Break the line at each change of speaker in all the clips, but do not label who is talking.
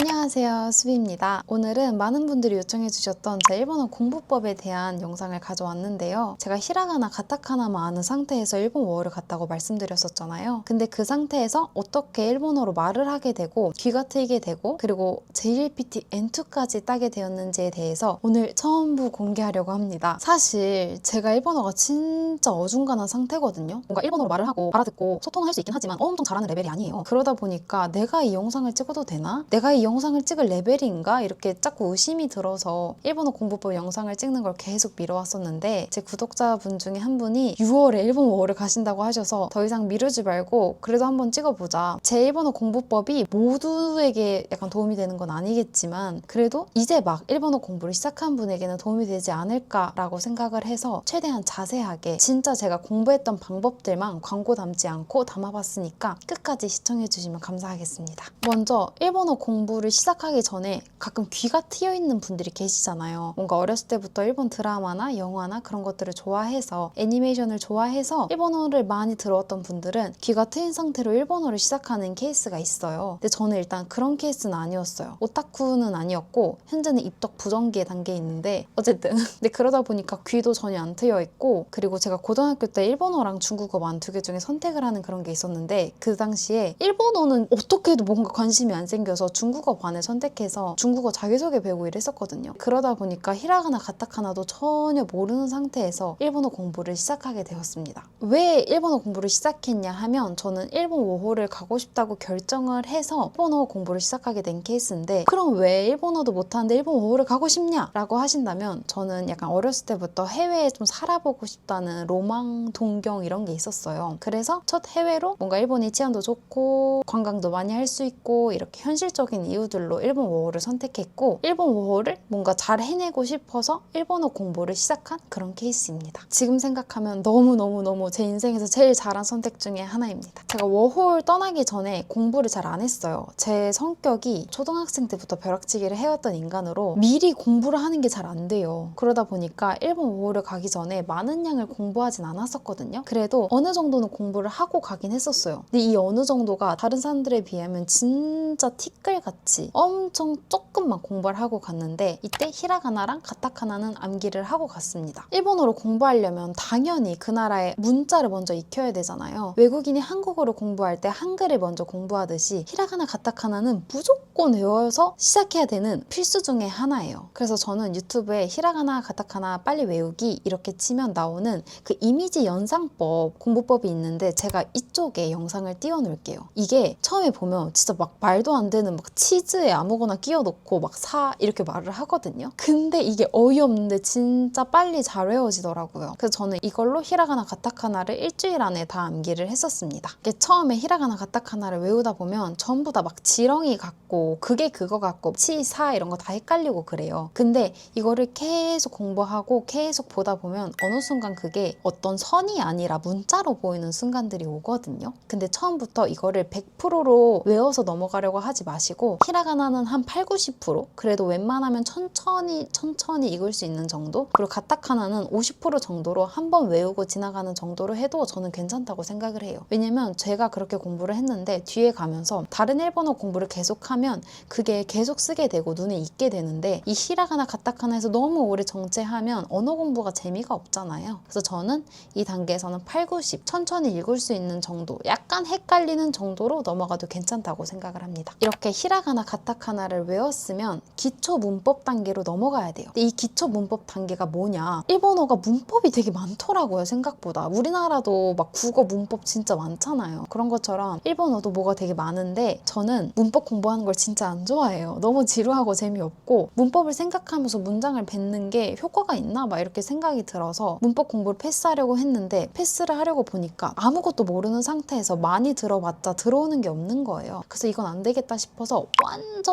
안녕하세요, 수비입니다. 오늘은 많은 분들이 요청해주셨던 제 일본어 공부법에 대한 영상을 가져왔는데요. 제가 히라가나, 가타카나만 아는 상태에서 일본어를 갔다고 말씀드렸었잖아요. 근데 그 상태에서 어떻게 일본어로 말을 하게 되고 귀가 트이게 되고 그리고 JLPT N2까지 따게 되었는지에 대해서 오늘 전부 공개하려고 합니다. 사실 제가 일본어가 진짜 어중간한 상태거든요. 뭔가 일본어로 말을 하고 알아듣고 소통할 수 있긴 하지만 엄청 잘하는 레벨이 아니에요. 그러다 보니까 내가 이 영상을 찍어도 되나? 내가 이 영상을 찍을 레벨인가? 이렇게 자꾸 의심이 들어서 일본어 공부법 영상을 찍는 걸 계속 미뤄왔었는데 제 구독자분 중에 한 분이 6월에 일본 5월을 가신다고 하셔서 더 이상 미루지 말고 그래도 한번 찍어보자. 제 일본어 공부법이 모두에게 약간 도움이 되는 건 아니겠지만 그래도 이제 막 일본어 공부를 시작한 분에게는 도움이 되지 않을까라고 생각을 해서 최대한 자세하게 진짜 제가 공부했던 방법들만 광고 담지 않고 담아봤으니까 끝까지 시청해주시면 감사하겠습니다. 먼저 일본어 공부를 시작하기 전에 가끔 귀가 트여있는 분들이 계시잖아요. 뭔가 어렸을 때부터 일본 드라마나 영화나 그런 것들을 좋아해서 애니메이션을 좋아해서 일본어를 많이 들어왔던 분들은 귀가 트인 상태로 일본어를 시작하는 케이스가 있어요. 근데 저는 일단 그런 케이스는 아니었어요. 오타쿠는 아니었고 현재는 입덕 부정기의 단계에 있는데 어쨌든 근데 그러다 보니까 귀도 전혀 안 트여있고 그리고 제가 고등학교 때 일본어랑 중국어만 두 개 중에 선택을 하는 그런 게 있었는데 그 당시에 일본어는 어떻게 해도 뭔가 관심이 안 생겨서 중국어반을 선택해서 중국어 자기소개 배우고 이랬었거든요. 그러다 보니까 히라가나 가타카나도 전혀 모르는 상태에서 일본어 공부를 시작하게 되었습니다. 왜 일본어 공부를 시작했냐 하면 저는 일본 5호를 가고 싶다고 결정을 해서 일본어 공부를 시작하게 된 케이스인데 그럼 왜 일본어도 못하는데 일본 5호를 가고 싶냐? 라고 하신다면 저는 약간 어렸을 때부터 해외에 좀 살아보고 싶다는 로망, 동경 이런 게 있었어요. 그래서 첫 해외로 뭔가 일본이 치안도 좋고 관광도 많이 할 수 있고 이렇게 현실적인 이유들로 일본 5호를 선택했고 일본 5호를 뭔가 잘 해내고 싶어서 일본어 공부를 시작한 그런 케이스입니다. 지금 생각하면 너무너무 제 인생에서 제일 잘한 선택 중에 하나입니다. 제가 워홀 떠나기 전에 공부를 잘 안 했어요. 제 성격이 초등학생 때부터 벼락치기를 해왔던 인간으로 미리 공부를 하는 게 잘 안 돼요. 그러다 보니까 일본 5호를 가기 전에 많은 양을 공부하진 않았었거든요. 그래도 어느 정도는 공부를 하고 가긴 했었어요. 근데 이 어느 정도가 다른 사람들에 비하면 진짜 티끌같이 엄청 조금만 공부를 하고 갔는데 이때 히라가나랑 가타카나는 암기를 하고 갔습니다. 일본어로 공부하려면 당연히 그 나라의 문자를 먼저 익혀야 되잖아요. 외국인이 한국어로 공부할 때 한글을 먼저 공부하듯이 히라가나 가타카나는 무조건 외워서 시작해야 되는 필수 중에 하나예요. 그래서 저는 유튜브에 히라가나 가타카나 빨리 외우기 이렇게 치면 나오는 그 이미지 연상법 공부법이 있는데 제가 이쪽에 영상을 띄워놓을게요. 이게 처음에 보면 진짜 막 말도 안 되는 막 치즈에 아무거나 끼워놓고 막 사 이렇게 말을 하거든요. 근데 이게 어이없는데 진짜 빨리 잘 외워지더라고요. 그래서 저는 이걸로 히라가나 가타카나를 일주일 안에 다 암기를 했었습니다. 이게 처음에 히라가나 가타카나를 외우다 보면 전부 다 막 지렁이 같고 그게 그거 같고 치, 사 이런 거 다 헷갈리고 그래요. 근데 이거를 계속 공부하고 계속 보다 보면 어느 순간 그게 어떤 선이 아니라 문자로 보이는 순간들이 오거든요. 근데 처음부터 이거를 100%로 외워서 넘어가려고 하지 마시고 히라가나는 한 8, 90% 그래도 웬만하면 천천히 읽을 수 있는 정도 그리고 가타카나는 50% 정도로 한번 외우고 지나가는 정도로 해도 저는 괜찮다고 생각을 해요. 왜냐면 제가 그렇게 공부를 했는데 뒤에 가면서 다른 일본어 공부를 계속하면 그게 계속 쓰게 되고 눈에 익게 되는데 이 히라가나 가타카나에서 너무 오래 정체하면 언어 공부가 재미가 없잖아요. 그래서 저는 이 단계에서는 8, 90 천천히 읽을 수 있는 정도 약간 헷갈리는 정도로 넘어가도 괜찮다고 생각을 합니다. 이렇게 히라가나 가타카나를 외웠으면 기초 문법 단계로 넘어가야 돼요. 근데 이 기초 문법 단계가 뭐냐? 일본어가 문법이 되게 많더라고요. 생각보다. 우리나라도 막 국어 문법 진짜 많잖아요. 그런 것처럼 일본어도 뭐가 되게 많은데 저는 문법 공부하는 걸 진짜 안 좋아해요. 너무 지루하고 재미없고 문법을 생각하면서 문장을 뱉는 게 효과가 있나? 막 이렇게 생각이 들어서 문법 공부를 패스하려고 했는데 패스를 하려고 보니까 아무것도 모르는 상태에서 많이 들어봤자 들어오는 게 없는 거예요. 그래서 이건 안 되겠다 싶어서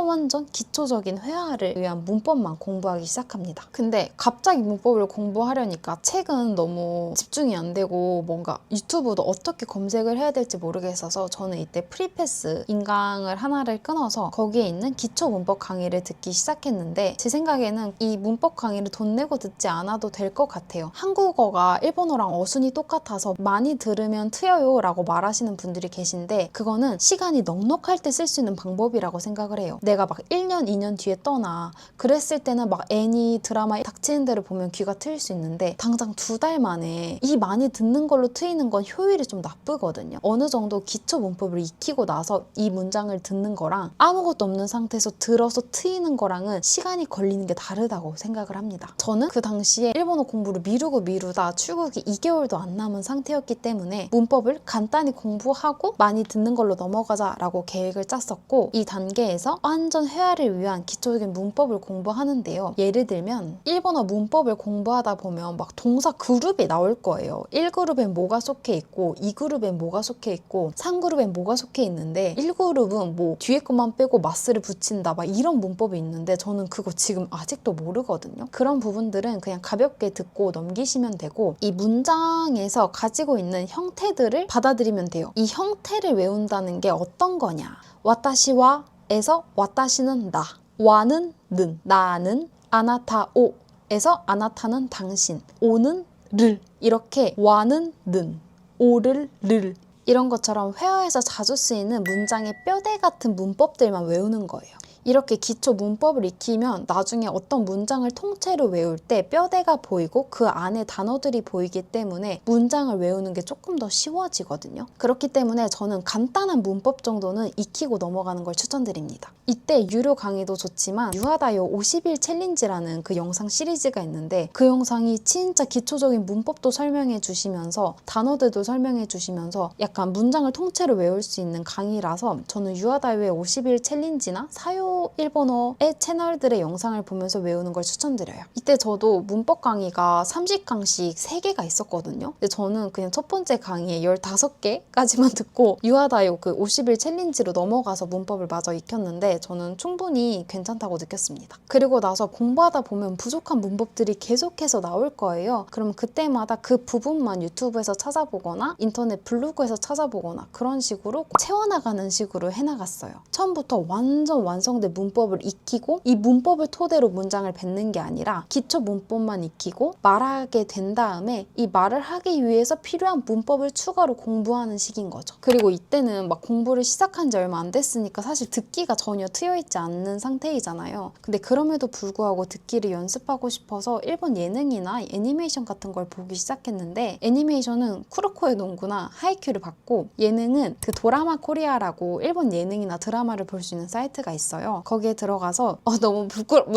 완전 기초적인 회화를 위한 문법만 공부하기 시작합니다. 근데 갑자기 문법을 공부하려니까 책은 너무 집중이 안 되고 뭔가 유튜브도 어떻게 검색을 해야 될지 모르겠어서 저는 이때 프리패스 인강을 하나를 끊어서 거기에 있는 기초 문법 강의를 듣기 시작했는데 제 생각에는 이 문법 강의를 돈 내고 듣지 않아도 될 것 같아요. 한국어가 일본어랑 어순이 똑같아서 많이 들으면 트여요 라고 말하시는 분들이 계신데 그거는 시간이 넉넉할 때 쓸 수 있는 방법이라고 생각을 해요. 내가 막 1년, 2년 뒤에 떠나 그랬을 때는 막 애니, 드라마 닥치는 대로 보면 귀가 트일 수 있는데 당장 2달 만에 이 많이 듣는 걸로 트이는 건 효율이 좀 나쁘거든요. 어느 정도 기초 문법을 익히고 나서 이 문장을 듣는 거랑 아무것도 없는 상태에서 들어서 트이는 거랑은 시간이 걸리는 게 다르다고 생각을 합니다. 저는 그 당시에 일본어 공부를 미루다 출국이 2개월도 안 남은 상태였기 때문에 문법을 간단히 공부하고 많이 듣는 걸로 넘어가자라고 계획을 짰었고 이 단계에서 완전 회화를 위한 기초적인 문법을 공부하는데요. 예를 들면 일본어 문법을 공부하다 보면 막 동사 그룹이 나올 거예요. 1그룹엔 뭐가 속해 있고 2그룹엔 뭐가 속해 있고 3그룹엔 뭐가 속해 있는데 1그룹은 뭐 뒤에 것만 빼고 마스를 붙인다 막 이런 문법이 있는데 저는 그거 지금 아직도 모르거든요. 그런 부분들은 그냥 가볍게 듣고 넘기시면 되고 이 문장에서 가지고 있는 형태들을 받아들이면 돼요. 이 형태를 외운다는 게 어떤 거냐. 와타시와 에서 와타시는 나, 와는 는, 나는 아나타 오 에서 아나타는 당신, 오는 를 이렇게 와는 는, 오를 를 이런 것처럼 회화에서 자주 쓰이는 문장의 뼈대 같은 문법들만 외우는 거예요. 이렇게 기초 문법을 익히면 나중에 어떤 문장을 통째로 외울 때 뼈대가 보이고 그 안에 단어들이 보이기 때문에 문장을 외우는 게 조금 더 쉬워지거든요. 그렇기 때문에 저는 간단한 문법 정도는 익히고 넘어가는 걸 추천드립니다. 이때 유료 강의도 좋지만 유하다요 50일 챌린지라는 그 영상 시리즈가 있는데 그 영상이 진짜 기초적인 문법도 설명해 주시면서 단어들도 설명해 주시면서 약간 문장을 통째로 외울 수 있는 강의라서 저는 유하다요의 50일 챌린지나 사요 일본어의 채널들의 영상을 보면서 외우는 걸 추천드려요. 이때 저도 문법 강의가 30강씩 3개가 있었거든요. 근데 저는 그냥 첫 번째 강의에 15개까지만 듣고 유하다요 그 50일 챌린지로 넘어가서 문법을 마저 익혔는데 저는 충분히 괜찮다고 느꼈습니다. 그리고 나서 공부하다 보면 부족한 문법들이 계속해서 나올 거예요. 그럼 그때마다 그 부분만 유튜브에서 찾아보거나 인터넷 블로그에서 찾아보거나 그런 식으로 채워나가는 식으로 해나갔어요. 처음부터 완전 완성된 문법을 익히고 이 문법을 토대로 문장을 뱉는 게 아니라 기초 문법만 익히고 말하게 된 다음에 이 말을 하기 위해서 필요한 문법을 추가로 공부하는 식인 거죠. 그리고 이때는 막 공부를 시작한 지 얼마 안 됐으니까 사실 듣기가 전혀 트여있지 않는 상태이잖아요. 근데 그럼에도 불구하고 듣기를 연습하고 싶어서 일본 예능이나 애니메이션 같은 걸 보기 시작했는데 애니메이션은 쿠로코의 농구나 하이큐를 봤고 예능은 그 도라마 코리아라고 일본 예능이나 드라마를 볼 수 있는 사이트가 있어요. 거기에 들어가서 너무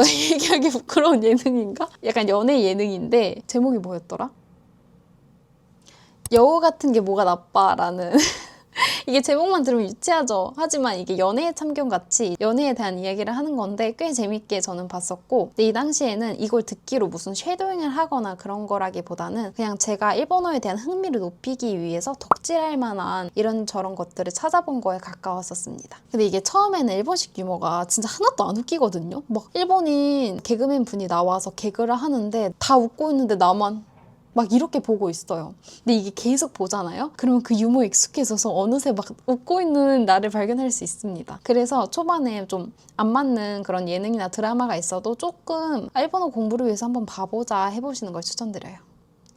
얘기하기 부끄러운 예능인가? 약간 연애 예능인데 제목이 뭐였더라? 여우 같은 게 뭐가 나빠라는 이게 제목만 들으면 유치하죠. 하지만 이게 연애의 참견같이 연애에 대한 이야기를 하는 건데 꽤 재밌게 저는 봤었고 근데 이 당시에는 이걸 듣기로 무슨 쉐도잉을 하거나 그런 거라기보다는 그냥 제가 일본어에 대한 흥미를 높이기 위해서 덕질할 만한 이런저런 것들을 찾아본 거에 가까웠었습니다. 근데 이게 처음에는 일본식 유머가 진짜 하나도 안 웃기거든요. 막 일본인 개그맨 분이 나와서 개그를 하는데 다 웃고 있는데 나만 막 이렇게 보고 있어요. 근데 이게 계속 보잖아요? 그러면 그 유머에 익숙해져서 어느새 막 웃고 있는 나를 발견할 수 있습니다. 그래서 초반에 좀 안 맞는 그런 예능이나 드라마가 있어도 조금 일본어 공부를 위해서 한번 봐보자 해보시는 걸 추천드려요.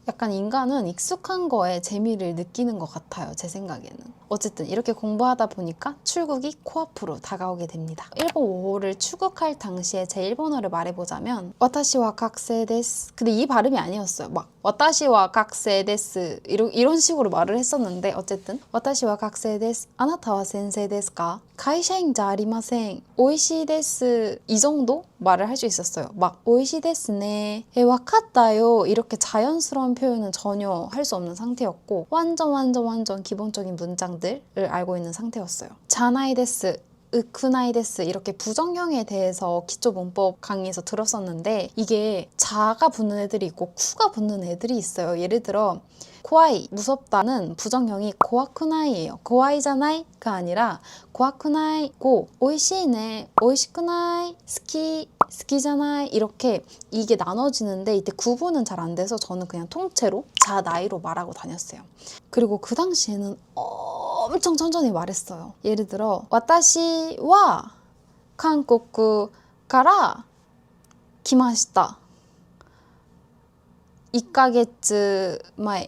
약간 인간은 익숙한 거에 재미를 느끼는 것 같아요. 제 생각에는. 어쨌든 이렇게 공부하다 보니까 출국이 코앞으로 다가오게 됩니다. 일본 5호를 출국할 당시에 제 일본어를 말해보자면 와타시와 각세 데스 근데 이 발음이 아니었어요. 막 와타시와 각세 데스 이런 식으로 말을 했었는데 어쨌든 와타시와 각세 데스 아나타와 센세 데스까 가이샤인자 아리마센 오이시 데스 이 정도 말을 할 수 있었어요. 막 오이시 데스네 와카타요 이렇게 자연스러운 표현은 전혀 할 수 없는 상태였고 완전 기본적인 문장들을 알고 있는 상태였어요. 자나이 데스 으쿠나이 데스 이렇게 부정형에 대해서 기초 문법 강의에서 들었었는데 이게 자가 붙는 애들이 있고 쿠가 붙는 애들이 있어요. 예를 들어 코아이, 무섭다는 부정형이 고아쿠나이예요. 고아이잖아이가 아니라 고아쿠나이고 오이시네, 오이시쿠나이, 스키잖아이 이렇게 이게 나눠지는데 이때 구분은 잘 안 돼서 저는 그냥 통째로 자 나이로 말하고 다녔어요. 그리고 그 당시에는 엄청 천천히 말했어요. 예를 들어 와타시와 한국から来ました 2ヶ月前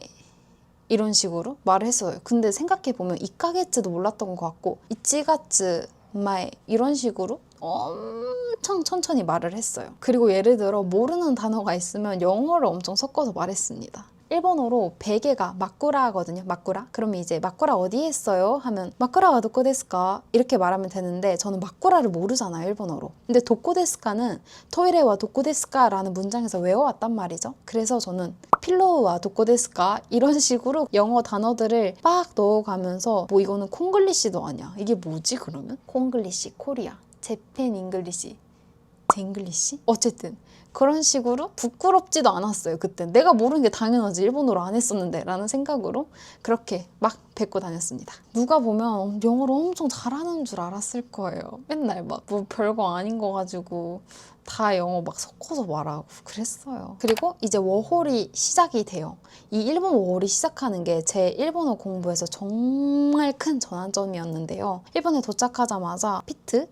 이런 식으로 말을 했어요. 근데 생각해보면 2ヶ月도 몰랐던 것 같고 1月前 이런 식으로 엄청 천천히 말을 했어요. 그리고 예를 들어 모르는 단어가 있으면 영어를 엄청 섞어서 말했습니다. 일본어로 베개가 마꾸라 하거든요. 마꾸라. 그러면 이제 마꾸라 어디에 있어요? 하면 마꾸라가 도코 데스까? 이렇게 말하면 되는데 저는 마꾸라를 모르잖아요. 일본어로. 근데 도코 데스까는 토이레와 도코 데스까? 라는 문장에서 외워왔단 말이죠. 그래서 저는 필로우와 도코 데스까? 이런 식으로 영어 단어들을 막 넣어가면서 뭐 이거는 콩글리시도 아니야. 이게 뭐지 그러면? 콩글리시, 코리아, 재팬 잉글리시, 쟁글리시? 어쨌든 그런 식으로 부끄럽지도 않았어요. 그땐 내가 모르는 게 당연하지, 일본어로 안 했었는데 라는 생각으로 그렇게 막 뱉고 다녔습니다. 누가 보면 영어를 엄청 잘하는 줄 알았을 거예요. 맨날 막 뭐 별거 아닌 거 가지고 다 영어 막 섞어서 말하고 그랬어요. 그리고 이제 워홀이 시작이 돼요. 이 일본 워홀이 시작하는 게 제 일본어 공부에서 정말 큰 전환점이었는데요. 일본에 도착하자마자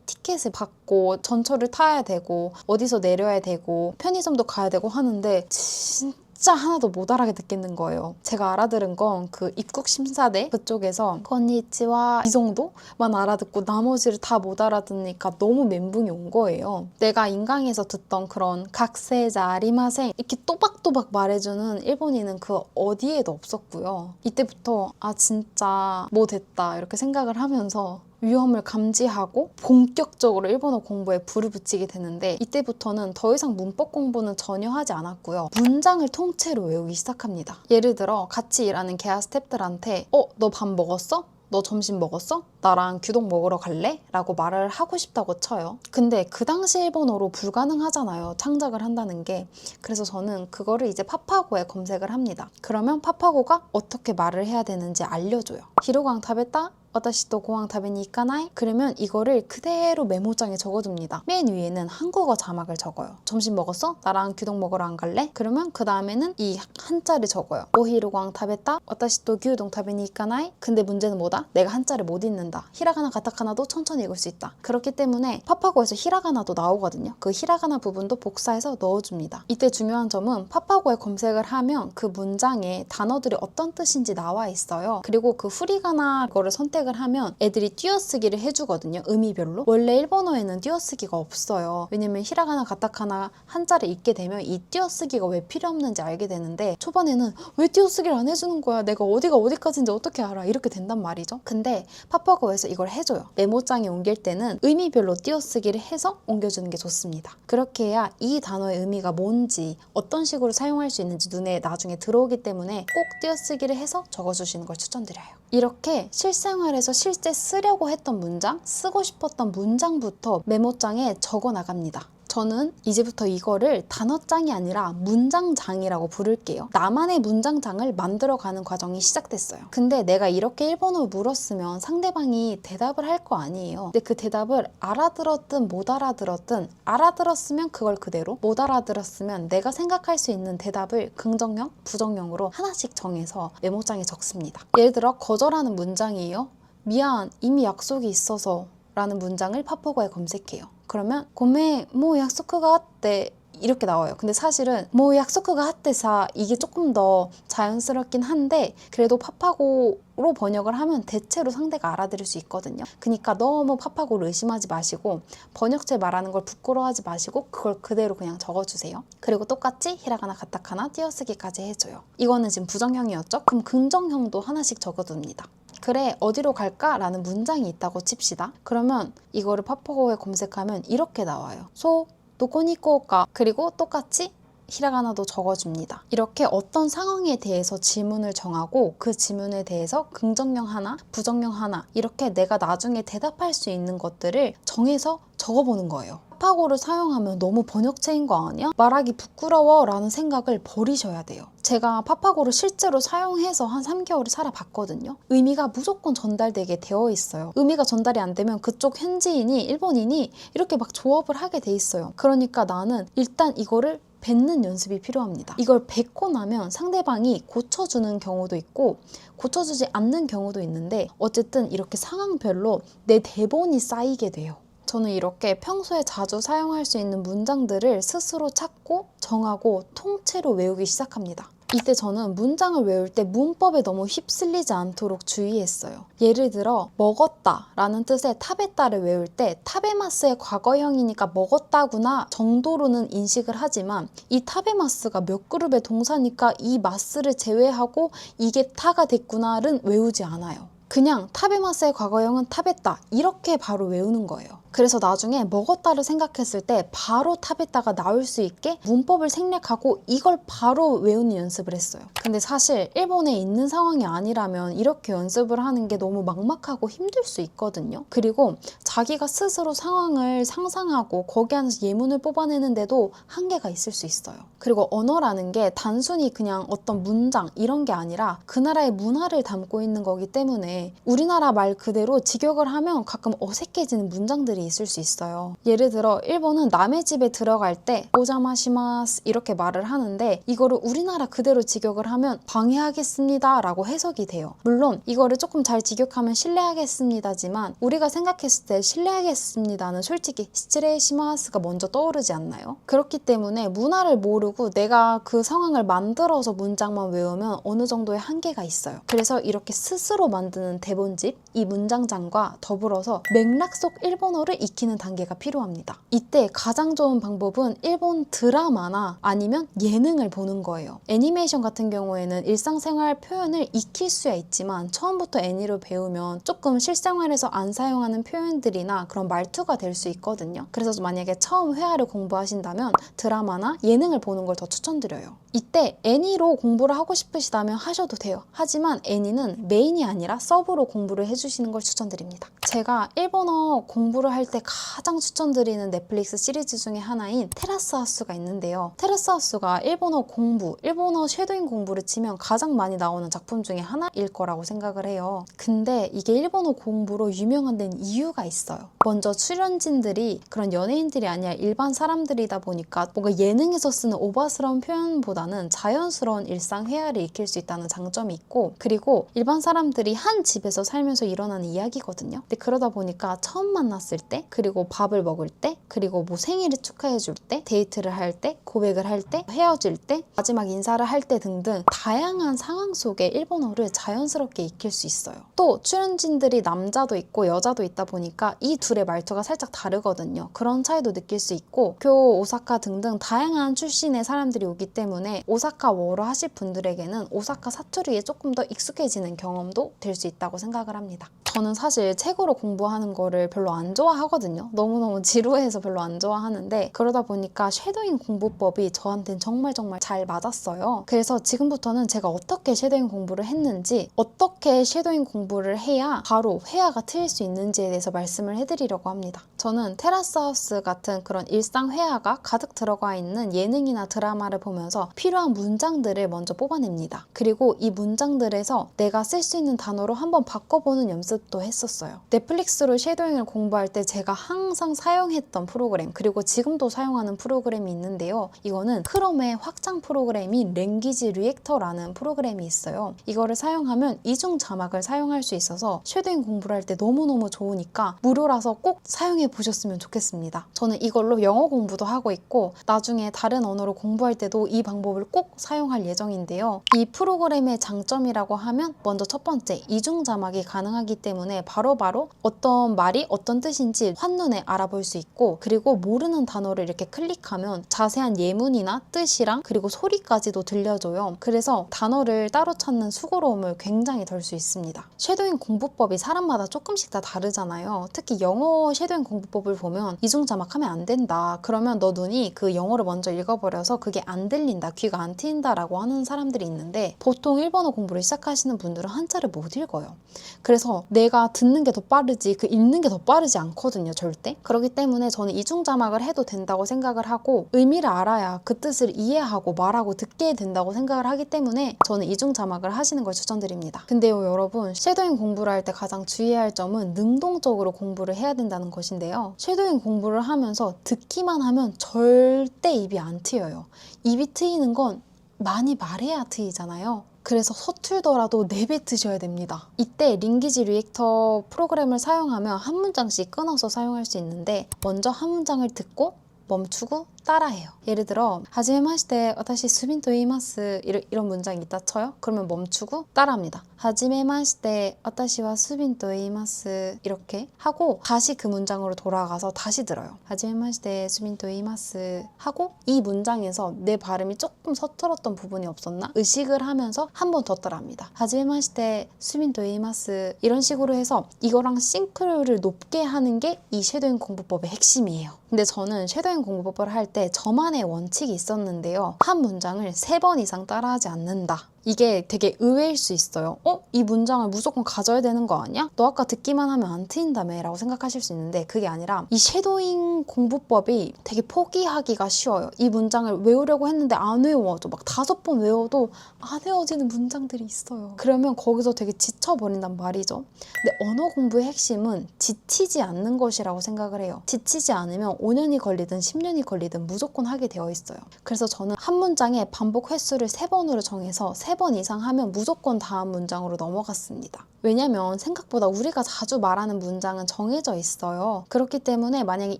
티켓을 받고 전철을 타야 되고 어디서 내려야 되고 편의점도 가야 되고 하는데 진짜 하나도 못 알아게 듣겠는 거예요. 제가 알아들은 건 그 입국 심사대 그쪽에서 건니치와 이 정도만 알아듣고 나머지를 다 못 알아듣으니까 너무 멘붕이 온 거예요. 내가 인강에서 듣던 그런 각세자 아리마생 이렇게 또박또박 말해주는 일본인은 그 어디에도 없었고요. 이때부터 아 진짜 뭐 됐다 이렇게 생각을 하면서 위험을 감지하고 본격적으로 일본어 공부에 불을 붙이게 되는데 이때부터는 더 이상 문법 공부는 전혀 하지 않았고요. 문장을 통째로 외우기 시작합니다. 예를 들어 같이 일하는 계야 스태프들한테 너 밥 먹었어? 너 점심 먹었어? 나랑 규동 먹으러 갈래? 라고 말을 하고 싶다고 쳐요. 근데 그 당시 일본어로 불가능하잖아요. 창작을 한다는 게. 그래서 저는 그거를 이제 파파고에 검색을 합니다. 그러면 파파고가 어떻게 말을 해야 되는지 알려줘요. 히로광 타베타? 와타시도 고항 타베니 이까나이? 그러면 이거를 그대로 메모장에 적어둡니다. 맨 위에는 한국어 자막을 적어요. 점심 먹었어? 나랑 규동 먹으러 안 갈래? 그러면 그 다음에는 이 한자를 적어요. 오히로광 타베타? 와타시도 규동 타베니 이까나이? 근데 문제는 뭐다? 내가 한자를 못 읽는다. 히라가나 가타카나도 천천히 읽을 수 있다. 그렇기 때문에 파파고에서 히라가나도 나오거든요. 그 히라가나 부분도 복사해서 넣어줍니다. 이때 중요한 점은 파파고에 검색을 하면 그 문장에 단어들이 어떤 뜻인지 나와 있어요. 그리고 그 후리가나 거를 선택을 하면 애들이 띄어쓰기를 해주거든요. 의미별로. 원래 일본어에는 띄어쓰기가 없어요. 왜냐면 히라가나 가타카나 한자를 읽게 되면 이 띄어쓰기가 왜 필요 없는지 알게 되는데 초반에는 왜 띄어쓰기를 안 해주는 거야? 내가 어디가 어디까지인지 어떻게 알아? 이렇게 된단 말이죠. 근데 파파고에서 이걸 해줘요. 메모장에 옮길 때는 의미별로 띄어쓰기를 해서 옮겨주는 게 좋습니다. 그렇게 해야 이 단어의 의미가 뭔지 어떤 식으로 사용할 수 있는지 눈에 나중에 들어오기 때문에 꼭 띄어쓰기를 해서 적어주시는 걸 추천드려요. 이렇게 실생활에서 실제 쓰려고 했던 문장, 쓰고 싶었던 문장부터 메모장에 적어 나갑니다. 저는 이제부터 이거를 단어장이 아니라 문장장이라고 부를게요. 나만의 문장장을 만들어가는 과정이 시작됐어요. 근데 내가 이렇게 일본어를 물었으면 상대방이 대답을 할 거 아니에요. 근데 그 대답을 알아들었든 못 알아들었든 알아들었으면 그걸 그대로, 못 알아들었으면 내가 생각할 수 있는 대답을 긍정형, 부정형으로 하나씩 정해서 메모장에 적습니다. 예를 들어 거절하는 문장이에요. 미안, 이미 약속이 있어서 라는 문장을 파파고에 검색해요. 그러면 고메 뭐 약속가 아tte 이렇게 나와요. 근데 사실은 뭐 약속가 아떼사 이게 조금 더 자연스럽긴 한데 그래도 파파고로 번역을 하면 대체로 상대가 알아들을 수 있거든요. 그러니까 너무 파파고를 의심하지 마시고 번역체 말하는 걸 부끄러워하지 마시고 그걸 그대로 그냥 적어주세요. 그리고 똑같이 히라가나 가타카나 띄어쓰기까지 해줘요. 이거는 지금 부정형이었죠? 그럼 긍정형도 하나씩 적어둡니다. 그래 어디로 갈까? 라는 문장이 있다고 칩시다. 그러면 이거를 파파고에 검색하면 이렇게 나와요. 소, 도코니꼬까? 그리고 똑같이 히라가나도 적어줍니다. 이렇게 어떤 상황에 대해서 질문을 정하고 그 질문에 대해서 긍정형 하나, 부정형 하나 이렇게 내가 나중에 대답할 수 있는 것들을 정해서 적어보는 거예요. 파파고를 사용하면 너무 번역체인 거 아니야? 말하기 부끄러워 라는 생각을 버리셔야 돼요. 제가 파파고를 실제로 사용해서 한 3개월을 살아봤거든요. 의미가 무조건 전달되게 되어 있어요. 의미가 전달이 안 되면 그쪽 현지인이, 일본인이 이렇게 막 조업을 하게 돼 있어요. 그러니까 나는 일단 이거를 뱉는 연습이 필요합니다. 이걸 뱉고 나면 상대방이 고쳐주는 경우도 있고 고쳐주지 않는 경우도 있는데 어쨌든 이렇게 상황별로 내 대본이 쌓이게 돼요. 저는 이렇게 평소에 자주 사용할 수 있는 문장들을 스스로 찾고 정하고 통째로 외우기 시작합니다. 이때 저는 문장을 외울 때 문법에 너무 휩쓸리지 않도록 주의했어요. 예를 들어 먹었다 라는 뜻의 타베타를 외울 때 타베마스의 과거형이니까 먹었다구나 정도로는 인식을 하지만 이 타베마스가 몇 그룹의 동사니까 이 마스를 제외하고 이게 타가 됐구나를 외우지 않아요. 그냥 타베마스의 과거형은 타베타 이렇게 바로 외우는 거예요. 그래서 나중에 먹었다를 생각했을 때 바로 타베타가 나올 수 있게 문법을 생략하고 이걸 바로 외우는 연습을 했어요. 근데 사실 일본에 있는 상황이 아니라면 이렇게 연습을 하는 게 너무 막막하고 힘들 수 있거든요. 그리고 자기가 스스로 상황을 상상하고 거기 안에서 예문을 뽑아내는데도 한계가 있을 수 있어요. 그리고 언어라는 게 단순히 그냥 어떤 문장 이런 게 아니라 그 나라의 문화를 담고 있는 거기 때문에 우리나라 말 그대로 직역을 하면 가끔 어색해지는 문장들이 있을 수 있어요. 예를 들어 일본은 남의 집에 들어갈 때 오자마시마스 이렇게 말을 하는데 이거를 우리나라 그대로 직역을 하면 방해하겠습니다 라고 해석이 돼요. 물론 이거를 조금 잘 직역하면 실례하겠습니다지만 우리가 생각했을 때 실례하겠습니다는 솔직히 시츠레이시마스가 먼저 떠오르지 않나요? 그렇기 때문에 문화를 모르고 내가 그 상황을 만들어서 문장만 외우면 어느 정도의 한계가 있어요. 그래서 이렇게 스스로 만드는 대본집, 이 문장장과 더불어서 맥락 속 일본어를 익히는 단계가 필요합니다. 이때 가장 좋은 방법은 일본 드라마나 아니면 예능을 보는 거예요. 애니메이션 같은 경우에는 일상생활 표현을 익힐 수야 있지만 처음부터 애니로 배우면 조금 실생활에서 안 사용하는 표현들이나 그런 말투가 될 수 있거든요. 그래서 만약에 처음 회화를 공부하신다면 드라마나 예능을 보는 걸 더 추천드려요. 이때 애니로 공부를 하고 싶으시다면 하셔도 돼요. 하지만 애니는 메인이 아니라 서브로 공부를 해주시는 걸 추천드립니다. 제가 일본어 공부를 할 때 가장 추천드리는 넷플릭스 시리즈 중에 하나인 테라스 하우스가 있는데요. 테라스 하우스가 일본어 공부, 일본어 쉐도잉 공부를 치면 가장 많이 나오는 작품 중에 하나일 거라고 생각을 해요. 근데 이게 일본어 공부로 유명한 데는 이유가 있어요. 먼저 출연진들이 그런 연예인들이 아니라 일반 사람들이다 보니까 뭔가 예능에서 쓰는 오바스러운 표현보다는 자연스러운 일상 회화를 익힐 수 있다는 장점이 있고, 그리고 일반 사람들이 한 집에서 살면서 일어나는 이야기거든요. 근데 그러다 보니까 처음 만났을 때, 그리고 밥을 먹을 때, 그리고 뭐 생일을 축하해 줄 때, 데이트를 할 때, 고백을 할 때, 헤어질 때, 마지막 인사를 할 때 등등 다양한 상황 속에 일본어를 자연스럽게 익힐 수 있어요. 또 출연진들이 남자도 있고 여자도 있다 보니까 이 둘의 말투가 살짝 다르거든요. 그런 차이도 느낄 수 있고, 교, 오사카 등등 다양한 출신의 사람들이 오기 때문에 오사카워로 하실 분들에게는 오사카 사투리에 조금 더 익숙해지는 경험도 될 수 있다고 생각을 합니다. 저는 사실 책으로 공부하는 거를 별로 안 좋아하거든요. 너무너무 지루해서 별로 안 좋아하는데, 그러다 보니까 쉐도잉 공부법이 저한테는 정말 잘 맞았어요. 그래서 지금부터는 제가 어떻게 쉐도잉 공부를 했는지, 어떻게 쉐도잉 공부를 해야 바로 회화가 트일 수 있는지에 대해서 말씀을 해드리려고 합니다. 저는 테라스 하우스 같은 그런 일상 회화가 가득 들어가 있는 예능이나 드라마를 보면서 필요한 문장들을 먼저 뽑아냅니다. 그리고 이 문장들에서 내가 쓸 수 있는 단어로 한번 바꿔보는 연습도 했었어요. 넷플릭스로 쉐도잉을 공부할 때 제가 항상 사용했던 프로그램, 그리고 지금도 사용하는 프로그램이 있는데요. 이거는 크롬의 확장 프로그램인 랭귀지 리액터라는 프로그램이 있어요. 이거를 사용하면 이중 자막을 사용할 수 있어서 쉐도잉 공부를 할 때 너무너무 좋으니까 무료라서 꼭 사용해 보셨으면 좋겠습니다. 저는 이걸로 영어 공부도 하고 있고 나중에 다른 언어로 공부할 때도 이 방법을 꼭 사용할 예정인데요. 이 프로그램의 장점이라고 하면 먼저 첫 번째, 이중 자막이 가능하기 때문에 바로바로 어떤 말이 어떤 뜻인지 한눈에 알아볼 수 있고, 그리고 모르는 단어를 이렇게 클릭하면 자세한 예문이나 뜻이랑 그리고 소리까지도 들려줘요. 그래서 단어를 따로 찾는 수고로움을 굉장히 덜 수 있습니다. 쉐도잉 공부법이 사람마다 조금씩 다 다르잖아요. 특히 영어 쉐도잉 공부법을 보면 이중 자막하면 안 된다. 그러면 너 눈이 그 영어를 먼저 읽어버려서 그게 안 들린다, 귀가 안 트인다 라고 하는 사람들이 있는데, 보통 일본어 공부를 시작하시는 분들은 한자를 못 읽어요. 그래서 내가 듣는 게 더 빠르지 그 읽는 게 더 빠르지 않거든요, 절대. 그렇기 때문에 저는 이중 자막을 해도 된다고 생각을 하고, 의미를 알아야 그 뜻을 이해하고 말하고 듣게 된다고 생각을 하기 때문에 저는 이중 자막을 하시는 걸 추천드립니다. 근데요 여러분, 쉐도잉 공부를 할 때 가장 주의해야 할 점은 능동적으로 공부를 해야 된다는 것인데요. 쉐도잉 공부를 하면서 듣기만 하면 절대 입이 안 트여요. 입이 트이는 건 많이 말해야 트이잖아요. 그래서 서툴더라도 내뱉으셔야 됩니다. 이때 링귀지 리액터 프로그램을 사용하면 한 문장씩 끊어서 사용할 수 있는데 먼저 한 문장을 듣고 멈추고 따라해요. 예를 들어 하지메 마시테 와타시 수빈と言います이런 문장이 있다 쳐요. 그러면 멈추고 따라합니다. 하지메 마시테 와타시와 수빈と言います이렇게 하고 다시 그 문장으로 돌아가서 다시 들어요. 하지메 마시테 수빈と言います하고 이 문장에서 내 발음이 조금 서툴었던 부분이 없었나 의식을 하면서 한 번 더 따라합니다. 하지메 마시테 수빈と言います이런 식으로 해서 이거랑 싱크로율을 높게 하는 게 이 쉐도잉 공부법의 핵심이에요. 근데 저는 쉐도잉 공부법을 할 때 저만의 원칙이 있었는데요. 한 문장을 3번 이상 따라하지 않는다. 이게 되게 의외일 수 있어요. 이 문장을 무조건 가져야 되는 거 아니야? 너 아까 듣기만 하면 안 트인다며 라고 생각하실 수 있는데 그게 아니라 이 쉐도잉 공부법이 되게 포기하기가 쉬워요. 이 문장을 외우려고 했는데 안 외워져. 막 5번 외워도 안 외워지는 문장들이 있어요. 그러면 거기서 되게 지쳐버린단 말이죠. 근데 언어 공부의 핵심은 지치지 않는 것이라고 생각을 해요. 지치지 않으면 5년이 걸리든 10년이 걸리든 무조건 하게 되어 있어요. 그래서 저는 한 문장의 반복 횟수를 3번으로 정해서 3번 이상 하면 무조건 다음 문장으로 넘어갔습니다. 왜냐면 생각보다 우리가 자주 말하는 문장은 정해져 있어요. 그렇기 때문에 만약에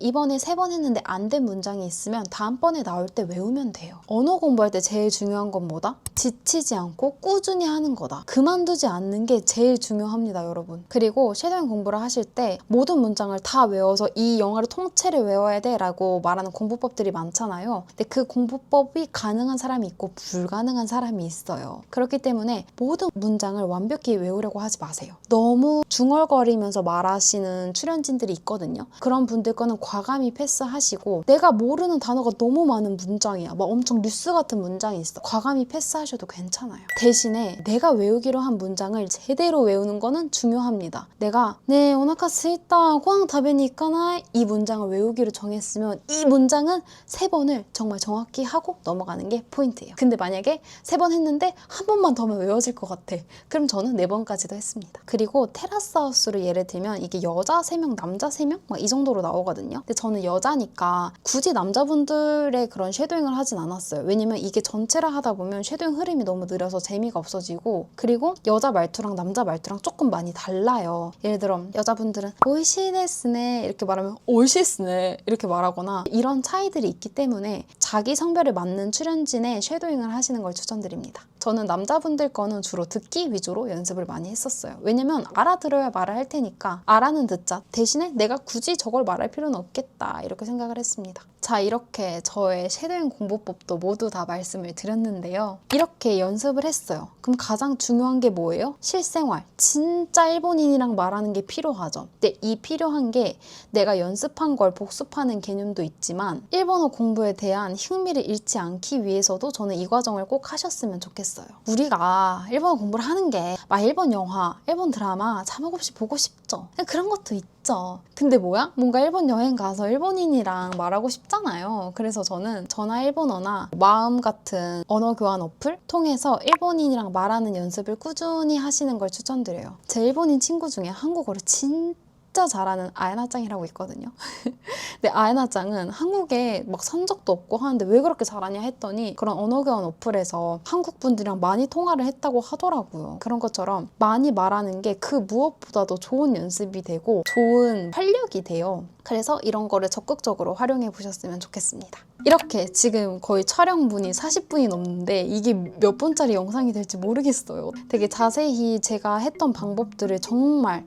이번에 3번 했는데 안 된 문장이 있으면 다음번에 나올 때 외우면 돼요. 언어 공부할 때 제일 중요한 건 뭐다? 지치지 않고 꾸준히 하는 거다. 그만두지 않는 게 제일 중요합니다, 여러분. 그리고 쉐도잉 공부를 하실 때 모든 문장을 다 외워서 이 영어를 통째로 외워야 돼 라고 말하는 공부법들이 많잖아요. 근데 그 공부법이 가능한 사람이 있고 불가능한 사람이 있어요. 그렇기 때문에 모든 문장을 완벽히 외우려고 하지 마세요. 너무 중얼거리면서 말하시는 출연진들이 있거든요. 그런 분들 거는 과감히 패스하시고 내가 모르는 단어가 너무 많은 문장이야. 막 엄청 뉴스 같은 문장이 있어. 과감히 패스하셔도 괜찮아요. 대신에 내가 외우기로 한 문장을 제대로 외우는 거는 중요합니다. 내가 네 오나카 스이타 고항 다베니 있까나 이 문장을 외우기로 정했으면 이 문장은 3번을 정말 정확히 하고 넘어가는 게 포인트예요. 근데 만약에 3번 했는데 한 번만 더 하면 외워질 것 같아. 그럼 저는 4번까지도 했습니다. 그리고 테라스하우스를 예를 들면 이게 여자 3명, 남자 3명? 막 이 정도로 나오거든요. 근데 저는 여자니까 굳이 남자분들의 그런 쉐도잉을 하진 않았어요. 왜냐면 이게 전체를 하다 보면 쉐도잉 흐름이 너무 느려서 재미가 없어지고 그리고 여자 말투랑 남자 말투랑 조금 많이 달라요. 예를 들어 여자분들은 오이시데스네 이렇게 말하면 오이시스네 이렇게 말하거나 이런 차이들이 있기 때문에 자기 성별에 맞는 출연진의 쉐도잉을 하시는 걸 추천드립니다. 저는 남자분들 거는 주로 듣기 위주로 연습을 많이 했었어요. 왜냐면 알아들어야 말을 할 테니까 알아는 듣자. 대신에 내가 굳이 저걸 말할 필요는 없겠다 이렇게 생각을 했습니다. 자, 이렇게 저의 쉐도잉 공부법도 모두 다 말씀을 드렸는데요. 이렇게 연습을 했어요. 그럼 가장 중요한 게 뭐예요? 실생활. 진짜 일본인이랑 말하는 게 필요하죠. 근데 이 필요한 게 내가 연습한 걸 복습하는 개념도 있지만 일본어 공부에 대한 흥미를 잃지 않기 위해서도 저는 이 과정을 꼭 하셨으면 좋겠어요. 우리가 일본어 공부를 하는 게 막 일본 영화, 일본 드라마 자막 없이 보고 싶죠. 그런 것도 있죠. 근데 뭐야? 뭔가 일본 여행 가서 일본인이랑 말하고 싶잖아요. 그래서 저는 전화 일본어나 마음 같은 언어 교환 어플 통해서 일본인이랑 말하는 연습을 꾸준히 하시는 걸 추천드려요. 제 일본인 친구 중에 한국어를 진짜 잘하는 아야나짱이라고 있거든요. 근데 아야나짱은 한국에 막 산적도 없고 하는데 왜 그렇게 잘하냐 했더니 그런 언어 교환 어플에서 한국 분들이랑 많이 통화를 했다고 하더라고요. 그런 것처럼 많이 말하는 게 그 무엇보다도 좋은 연습이 되고 좋은 활력이 돼요. 그래서 이런 거를 적극적으로 활용해 보셨으면 좋겠습니다. 이렇게 지금 거의 촬영분이 40분이 넘는데 이게 몇 분짜리 영상이 될지 모르겠어요. 되게 자세히 제가 했던 방법들을 정말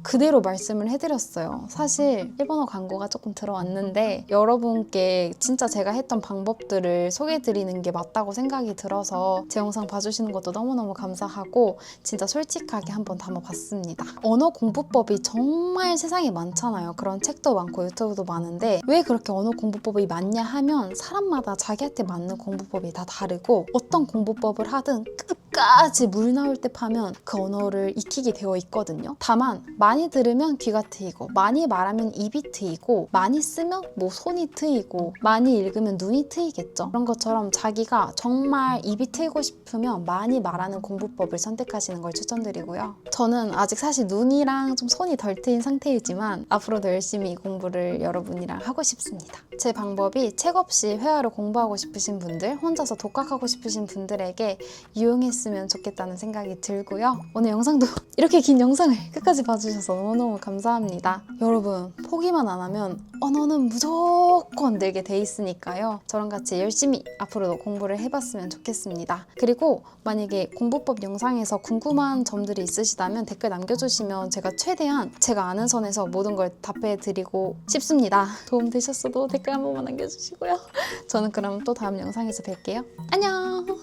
그대로 말씀을 해드렸어요. 사실 일본어 광고가 조금 들어왔는데 여러분께 진짜 제가 했던 방법들을 소개해드리는 게 맞다고 생각이 들어서 제 영상 봐주시는 것도 너무너무 감사하고 진짜 솔직하게 한번 담아봤습니다. 언어 공부법이 정말 세상에 많잖아요. 그런 책도 많고 유튜브도 많은데 왜 그렇게 언어 공부법이 많냐 하면 사람마다 자기한테 맞는 공부법이 다 다르고 어떤 공부법을 하든 끝까지 물 나올 때 파면 그 언어를 익히게 되어 있거든요. 다만 많이 들으면 귀가 트이고 많이 말하면 입이 트이고 많이 쓰면 뭐 손이 트이고 많이 읽으면 눈이 트이겠죠. 그런 것처럼 자기가 정말 입이 트이고 싶으면 많이 말하는 공부법을 선택하시는 걸 추천드리고요. 저는 아직 사실 눈이랑 좀 손이 덜 트인 상태이지만 앞으로도 열심히 공부를 여러분이랑 하고 싶습니다. 제 방법이 책 없이 회화를 공부하고 싶으신 분들, 혼자서 독학하고 싶으신 분들에게 유용했으면 있으면 좋겠다는 생각이 들고요. 오늘 영상도 이렇게 긴 영상을 끝까지 봐주셔서 너무너무 감사합니다. 여러분, 포기만 안 하면 언어는 무조건 늘게 돼 있으니까요. 저랑 같이 열심히 앞으로도 공부를 해봤으면 좋겠습니다. 그리고 만약에 공부법 영상에서 궁금한 점들이 있으시다면 댓글 남겨주시면 제가 최대한 제가 아는 선에서 모든 걸 답해드리고 싶습니다. 도움 되셨어도 댓글 한 번만 남겨주시고요. 저는 그럼 또 다음 영상에서 뵐게요. 안녕!